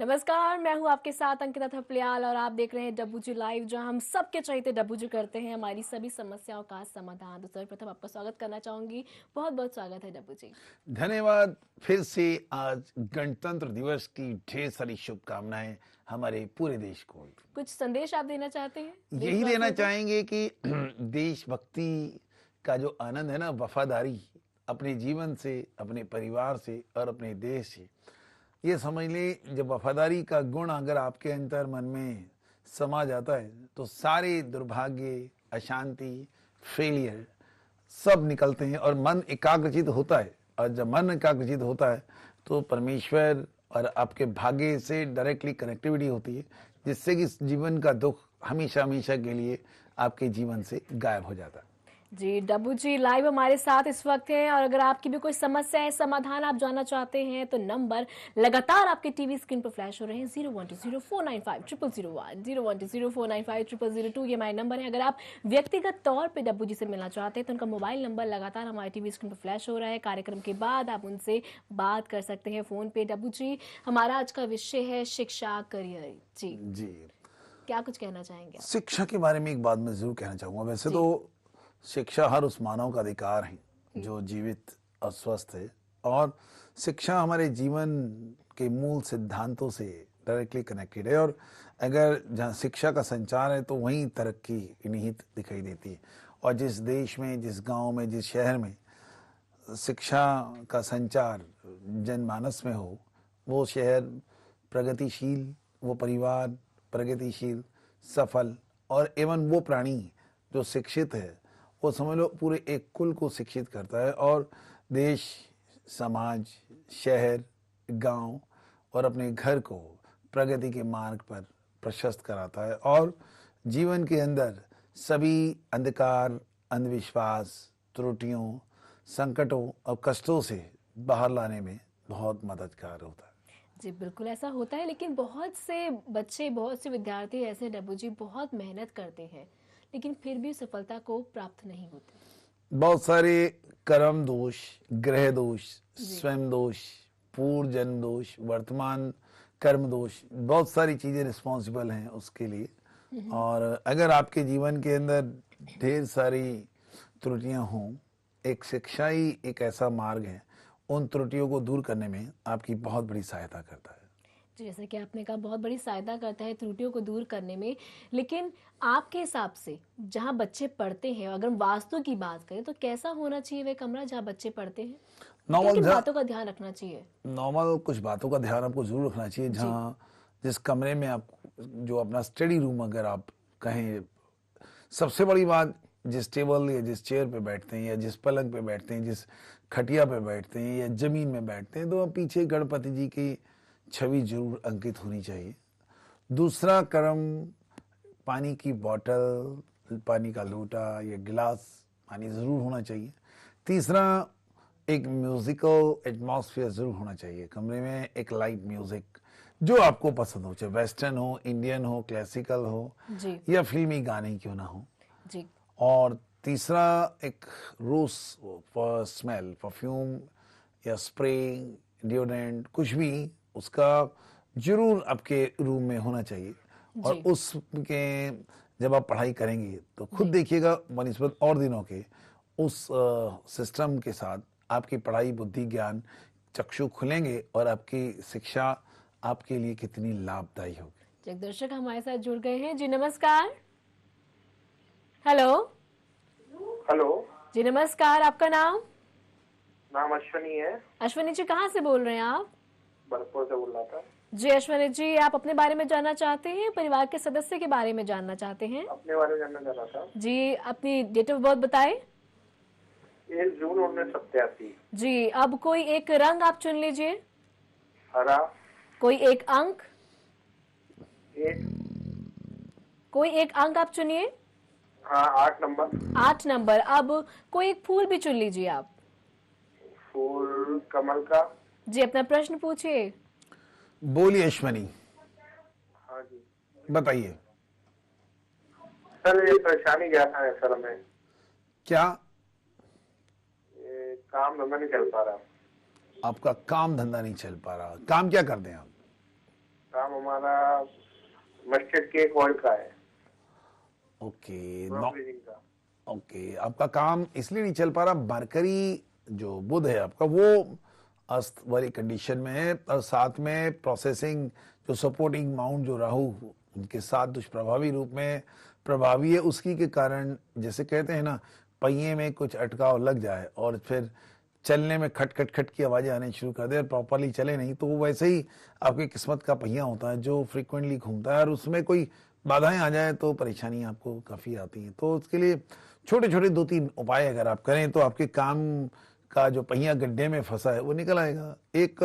नमस्कार, मैं हूँ आपके साथ अंकिता थपलियाल और आप देख रहे हैं डब्बू जी लाइव, जहाँ हम सबके चहेते डब्बू जी करते हैं हमारी सभी समस्याओं का समाधान। तो सर्वप्रथम आपका स्वागत करना चाहूंगी। बहुत बहुत स्वागत है डब्बू जी। धन्यवाद। फिर से आज गणतंत्र दिवस की ढेर सारी शुभकामनाएं हमारे पूरे देश को। कुछ संदेश आप देना चाहते हैं यही देना देशवासियों को? चाहेंगे कि देशभक्ति का जो आनंद है ना, वफादारी अपने जीवन से, अपने परिवार से और अपने देश से, ये समझ लें, जब वफादारी का गुण अगर आपके अंतर मन में समा जाता है तो सारे दुर्भाग्य, अशांति, फेलियर सब निकलते हैं और मन एकाग्रचित होता है। और जब मन एकाग्रचित होता है तो परमेश्वर और आपके भाग्य से डायरेक्टली कनेक्टिविटी होती है, जिससे कि जीवन का दुख हमेशा हमेशा के लिए आपके जीवन से गायब हो जाता है। जी, डब्बू जी लाइव हमारे साथ इस वक्त हैं और अगर आपकी भी कोई समस्या है, समाधान आप जानना चाहते हैं तो नंबर लगातार आपके टीवी स्क्रीन पर फ्लैश हो रहे हैं। 0120495001, 0120495002 ये हमारे नंबर है। अगर आप व्यक्तिगत तौर पे डब्बू जी से मिलना चाहते हैं तो उनका मोबाइल नंबर लगातार हमारे टीवी स्क्रीन पर फ्लैश हो रहा है। कार्यक्रम के बाद आप उनसे बात कर सकते हैं फोन पे। डब्बू जी, हमारा आज का विषय है शिक्षा, करियर। जी जी, क्या कुछ कहना चाहेंगे आप? शिक्षा के बारे में एक बात मैं जरूर कहना चाहूंगा। वैसे जी तो शिक्षा हर उस मानव का अधिकार है जो जीवित और स्वस्थ है, और शिक्षा हमारे जीवन के मूल सिद्धांतों से डायरेक्टली कनेक्टेड है। और अगर जहाँ शिक्षा का संचार है तो वहीं तरक्की निहित दिखाई देती है। और जिस देश में, जिस गांव में, जिस शहर में शिक्षा का संचार जनमानस में हो, वो शहर प्रगतिशील, वो परिवार प्रगतिशील, सफल, और एवं वो प्राणी जो शिक्षित है, वो समझ लो पूरे एक कुल को शिक्षित करता है और देश, समाज, शहर, गांव और अपने घर को प्रगति के मार्ग पर प्रशस्त कराता है। और जीवन के अंदर सभी अंधकार, अंधविश्वास, त्रुटियों, संकटों और कष्टों से बाहर लाने में बहुत मददगार होता है। जी, बिल्कुल ऐसा होता है, लेकिन बहुत से बच्चे, बहुत से विद्यार्थी ऐसे डब्बू जी बहुत मेहनत करते हैं लेकिन फिर भी सफलता को प्राप्त नहीं होते। बहुत सारे कर्म दोष, ग्रह दोष, जी स्वयं दोष, पूर्व जन्म दोष, वर्तमान कर्म दोष, बहुत सारी चीजें रिस्पॉन्सिबल हैं उसके लिए। और अगर आपके जीवन के अंदर ढेर सारी त्रुटियां हों, एक शिक्षा ही एक ऐसा मार्ग है उन त्रुटियों को दूर करने में आपकी बहुत बड़ी सहायता करता है। जी, जैसे कि आपने कहा बहुत बड़ी सहायता करता है त्रुटियों को दूर करने में। लेकिन आपके हिसाब से जहाँ बच्चे पढ़ते हैं, अगर हम वास्तु की बात करें तो कैसा होना चाहिए वह कमरा जहाँ बच्चे पढ़ते हैं? किन नॉर्मल किन बातों का ध्यान रखना चाहिए? नॉर्मल कुछ बातों का ध्यान आपको जरूर रखना चाहिए। जी जहाँ जिस कमरे में आप, जो अपना स्टडी रूम अगर आप कहें, सबसे बड़ी बात, जिस टेबल या जिस चेयर पे बैठते हैं या जिस पलंग पे बैठते हैं, जिस खटिया पे बैठते हैं या जमीन में बैठते हैं, तो पीछे गणपति जी की छवि जरूर अंकित होनी चाहिए। दूसरा कर्म, पानी की बोतल, पानी का लोटा या गिलास पानी जरूर होना चाहिए। तीसरा, एक म्यूजिकल एटमॉस्फेयर जरूर होना चाहिए कमरे में। एक लाइट म्यूजिक जो आपको पसंद हो, चाहे वेस्टर्न हो, इंडियन हो, क्लासिकल हो जी या फिल्मी गाने क्यों ना हो। जी और तीसरा, एक रोज स्मेल, परफ्यूम या स्प्रे, डिओड्रेंट, कुछ भी उसका जरूर आपके रूम में होना चाहिए। और जी उसके जब आप पढ़ाई करेंगे तो खुद जी देखिएगा बनिस्बत और दिनों के उस सिस्टम के साथ आपकी पढ़ाई, बुद्धि, ज्ञान, चक्षु खुलेंगे और आपकी शिक्षा आपके लिए कितनी लाभदायी होगी। जी, एक दर्शक हमारे साथ जुड़ गए हैं। जी नमस्कार। हेलो। हेलो। जी नमस्कार, आपका नाम? नाम अश्वनी है। अश्वनी जी, कहाँ से बोल रहे हैं आप? भरतपुर से बोल रहा था। जी अश्वनी जी, आप अपने बारे में जानना चाहते हैं, परिवार के सदस्य के बारे में जानना चाहते हैं? अपने बारे में जानना चाह रहा था। जी, अपनी डेट ऑफ बर्थ बताएं। 1 जून 1987। जी, अब कोई एक रंग आप चुन लीजिए। हरा। कोई एक अंक? एक। कोई एक अंक आप चुनिए। हाँ, 8 नंबर। 8 नंबर। अब कोई एक फूल भी चुन लीजिए आप। फूल कमल का। जी, अपना प्रश्न पूछिए। बोलिए अश्वनी, हाँ जी। बताइए सर, ये परेशानी क्या था सर हमें? क्या ये काम धंधा नहीं चल पा रहा। आपका काम धंधा नहीं चल पा रहा? काम क्या करते हैं आप? काम हमारा मस्टर्ड केक ऑयल का है, ओके ब्रोकरेजिंग का। ओके, आपका काम इसलिए नहीं चल पा रहा, मरकरी जो बुध है आपका वो अस्त वाली कंडीशन में है, और साथ में प्रोसेसिंग जो सपोर्टिंग माउंट जो राहु उनके साथ दुष्प्रभावी रूप में प्रभावी है, उसकी के कारण जैसे कहते हैं ना, पहिए में कुछ अटकाव लग जाए और फिर चलने में खट खट खट की आवाजें आने शुरू कर दे और प्रॉपरली चले नहीं, तो वो वैसे ही आपकी किस्मत का पहिया होता है जो फ्रीक्वेंटली घूमता है, और उसमें कोई बाधाएं आ जाए तो परेशानी आपको काफ़ी आती हैं। तो उसके लिए छोटे छोटे 2-3 उपाय अगर आप करें तो आपके काम का जो पहिया गड्ढे में फंसा है वो निकल आएगा। एक